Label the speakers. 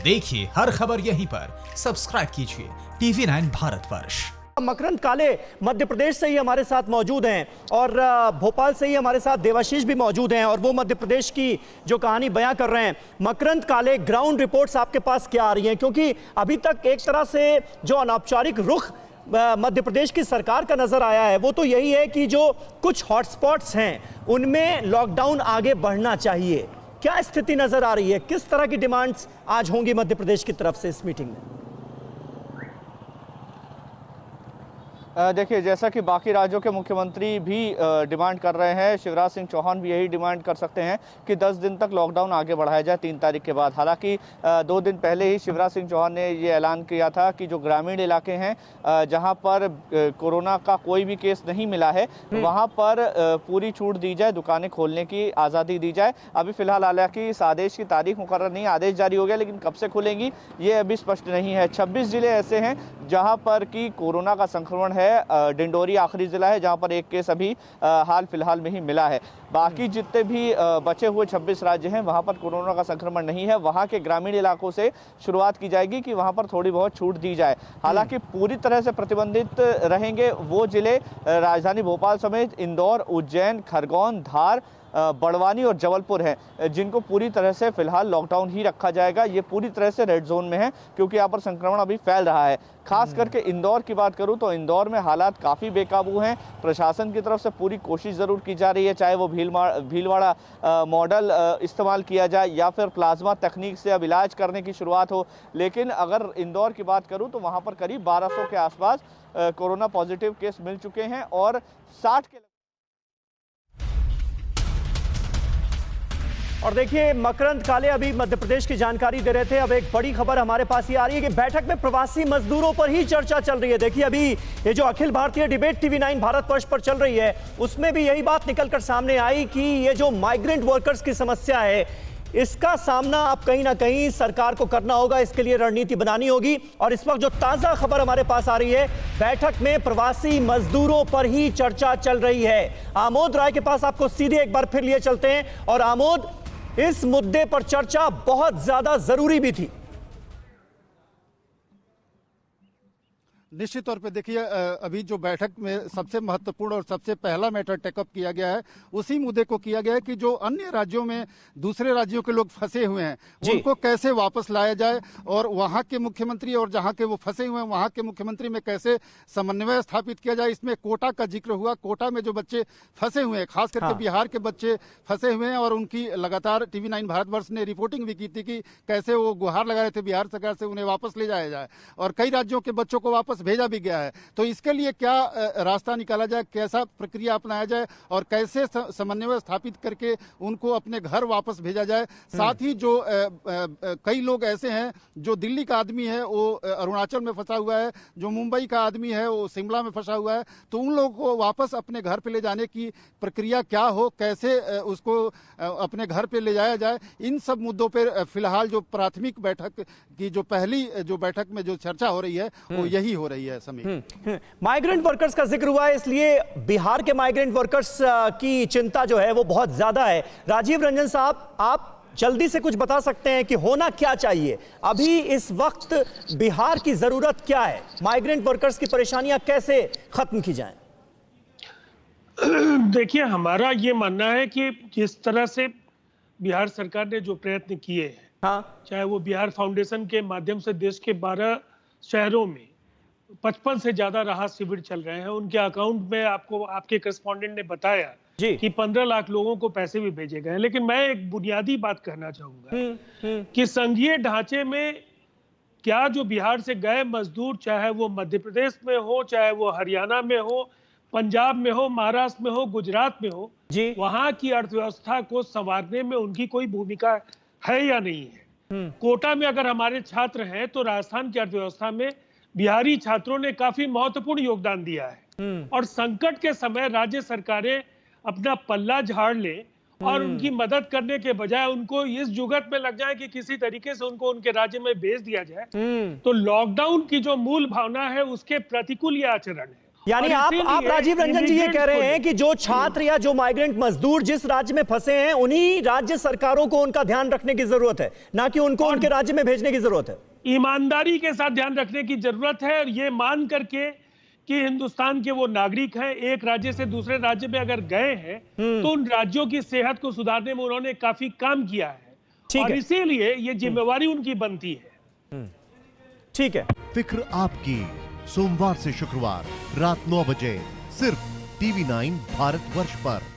Speaker 1: देखिए हर खबर यहीं पर, सब्सक्राइब कीजिए TV9 भारतवर्ष।
Speaker 2: मकरंद काले मध्य प्रदेश से ही हमारे साथ मौजूद हैं और भोपाल से ही हमारे साथ देवाशीष भी मौजूद हैं और वो मध्य प्रदेश की जो कहानी बयां कर रहे हैं। मकरंद काले, ग्राउंड रिपोर्ट्स आपके पास क्या आ रही हैं? क्योंकि अभी तक एक तरह से जो अनौपचारिक रुख मध्य प्रदेश की सरकार का नजर आया है वो तो यही है कि जो कुछ हॉटस्पॉट्स हैं उनमें लॉकडाउन आगे बढ़ना चाहिए। क्या स्थिति नजर आ रही है? किस तरह की डिमांड्स आज होंगी मध्य प्रदेश की तरफ से इस मीटिंग में?
Speaker 3: देखिए, जैसा कि बाकी राज्यों के मुख्यमंत्री भी डिमांड कर रहे हैं, शिवराज सिंह चौहान भी यही डिमांड कर सकते हैं कि 10 दिन तक लॉकडाउन आगे बढ़ाया जाए 3 तारीख के बाद। हालांकि 2 दिन पहले ही शिवराज सिंह चौहान ने ये ऐलान किया था कि जो ग्रामीण इलाके हैं जहां पर कोरोना का कोई भी केस नहीं मिला है वहां पर पूरी छूट दी जाए, दुकानें खोलने की आज़ादी दी जाए। अभी फिलहाल हालांकि इस आदेश की तारीख मुकर्रर नहीं, आदेश जारी हो गया लेकिन कब से खुलेंगी ये अभी स्पष्ट नहीं है। 26 जिले ऐसे हैं जहां पर कि कोरोना का संक्रमण है। डिंडोरी आखिरी जिला है जहां पर एक केस अभी हाल फिलहाल में ही मिला है। बाकी जितने भी बचे हुए 26 राज्य हैं वहां पर कोरोना का संक्रमण नहीं है। वहां के ग्रामीण इलाकों से शुरुआत की जाएगी कि वहां पर थोड़ी बहुत छूट दी जाए। हालांकि पूरी तरह से प्रतिबंधित रहेंगे वो जिले राजधानी भोपाल समेत इंदौर, उज्जैन, खरगोन, धार, बड़वानी और जबलपुर हैं जिनको पूरी तरह से फिलहाल लॉकडाउन ही रखा जाएगा। ये पूरी तरह से रेड जोन में है क्योंकि यहाँ पर संक्रमण अभी फैल रहा है। खास करके इंदौर की बात करूं तो इंदौर में हालात काफ़ी बेकाबू हैं। प्रशासन की तरफ से पूरी कोशिश ज़रूर की जा रही है, चाहे वो भीलवाड़ा मॉडल इस्तेमाल किया जाए या फिर प्लाज्मा तकनीक से अब इलाज करने की शुरुआत हो। लेकिन अगर इंदौर की बात करूँ तो वहाँ पर करीब 1200 के आसपास कोरोना पॉजिटिव केस मिल चुके हैं और 60 के।
Speaker 2: और देखिए, मकरंद काले अभी मध्य प्रदेश की जानकारी दे रहे थे। अब एक बड़ी खबर हमारे पास ये आ रही है कि बैठक में प्रवासी मजदूरों पर ही चर्चा चल रही है। देखिए, अभी ये जो अखिल भारतीय डिबेट TV9 भारतवर्ष पर चल रही है उसमें भी यही बात निकलकर सामने आई कि ये जो माइग्रेंट वर्कर्स की समस्या है इसका सामना अब कहीं ना कहीं सरकार को करना होगा, इसके लिए रणनीति बनानी होगी। और इस वक्त जो ताजा खबर हमारे पास आ रही है, बैठक में प्रवासी मजदूरों पर ही चर्चा चल रही है। आमोद राय के पास आपको सीधे एक बार फिर लिए चलते हैं। और आमोद, इस मुद्दे पर चर्चा बहुत ज्यादा जरूरी भी थी।
Speaker 4: निश्चित तौर पे देखिए, अभी जो बैठक में सबसे महत्वपूर्ण और सबसे पहला मैटर टेकअप किया गया है उसी मुद्दे को किया गया है कि जो अन्य राज्यों में दूसरे राज्यों के लोग फंसे हुए हैं उनको कैसे वापस लाया जाए और वहां के मुख्यमंत्री और जहां के वो फंसे हुए हैं वहां के मुख्यमंत्री में कैसे समन्वय स्थापित किया जाए। इसमें कोटा का जिक्र हुआ। कोटा में जो बच्चे फंसे हुए हैं, खास करके बिहार के बच्चे फंसे हुए हैं और उनकी लगातार TV9 भारतवर्ष ने रिपोर्टिंग भी की थी कि कैसे वो गुहार लगा रहे थे बिहार सरकार से उन्हें वापस ले जाया जाए और कई राज्यों के बच्चों को वापस भेजा भी गया है। तो इसके लिए क्या रास्ता निकाला जाए, कैसा प्रक्रिया अपनाया जाए और कैसे समन्वय स्थापित करके उनको अपने घर वापस भेजा जाए। साथ ही जो कई लोग ऐसे हैं जो दिल्ली का आदमी है वो अरुणाचल में फंसा हुआ है, जो मुंबई का आदमी है वो शिमला में फंसा हुआ है, तो उन लोगों को वापस अपने घर पे ले जाने की प्रक्रिया क्या हो, कैसे उसको अपने घर पे ले जाया जाए। इन सब मुद्दों पर फिलहाल जो प्राथमिक बैठक की जो पहली जो बैठक में जो चर्चा हो रही है वो यही हो रही है।
Speaker 2: माइग्रेंट वर्कर्स का जिक्र हुआ है, इसलिए बिहार के माइग्रेंट वर्कर्स की चिंता जो है वो बहुत ज्यादा है। राजीव रंजन साहब, आप जल्दी से कुछ बता सकते हैं कि होना क्या चाहिए? अभी इस वक्त बिहार की जरूरत क्या है? माइग्रेंट वर्कर्स की परेशानियां कैसे खत्म की जाएं?
Speaker 5: देखिए, हमारा ये मानना है कि जिस तरह से बिहार सरकार ने जो प्रयत्न किए हैं, चाहे वो बिहार फाउंडेशन के माध्यम से देश के 12 शहरों में 55 से ज्यादा राहत शिविर चल रहे हैं, उनके अकाउंट में आपको आपके करस्पॉन्डेंट ने बताया कि 15 लाख लोगों को पैसे भी भेजे गए हैं। लेकिन मैं एक बुनियादी बात कहना चाहूंगा कि संघीय ढांचे में क्या जो बिहार से गए मजदूर, चाहे वो मध्य प्रदेश में हो, चाहे वो हरियाणा में हो, पंजाब में हो, महाराष्ट्र में हो, गुजरात में हो, वहां की अर्थव्यवस्था को संवारने में उनकी कोई भूमिका है या नहीं है? कोटा में अगर हमारे छात्र हैं तो राजस्थान की अर्थव्यवस्था में बिहारी छात्रों ने काफी महत्वपूर्ण योगदान दिया है। और संकट के समय राज्य सरकारें अपना पल्ला झाड़ ले और उनकी मदद करने के बजाय उनको इस जुगत में लग जाए कि किसी तरीके से उनको उनके राज्य में भेज दिया जाए, तो लॉकडाउन की जो मूल भावना है उसके प्रतिकूल ये आचरण है।
Speaker 2: यानी
Speaker 5: और
Speaker 2: आप
Speaker 5: इसीलिए
Speaker 2: राजीव रंजन जी ये
Speaker 5: immigrants
Speaker 2: कह रहे
Speaker 5: को
Speaker 2: हैं कि जो छात्र या जो माइग्रेंट मजदूर जिस राज्य में फंसे हैं उन्हीं राज्य सरकारों को उनका ध्यान रखने की जरूरत है, ना कि उनको उनके राज्य में भेजने की जरूरत है।
Speaker 5: ईमानदारी के साथ ध्यान रखने की जरूरत है, और ये मान करके कि हिंदुस्तान के वो नागरिक हैं, एक राज्य से दूसरे राज्य में अगर गए हैं तो उन राज्यों की सेहत को सुधारने में उन्होंने काफी काम किया है, और इसीलिए ये जिम्मेवारी उनकी बनती है।
Speaker 2: ठीक है।
Speaker 6: फिक्र आपकी, सोमवार से शुक्रवार रात 9 बजे सिर्फ TV9 भारतवर्ष पर।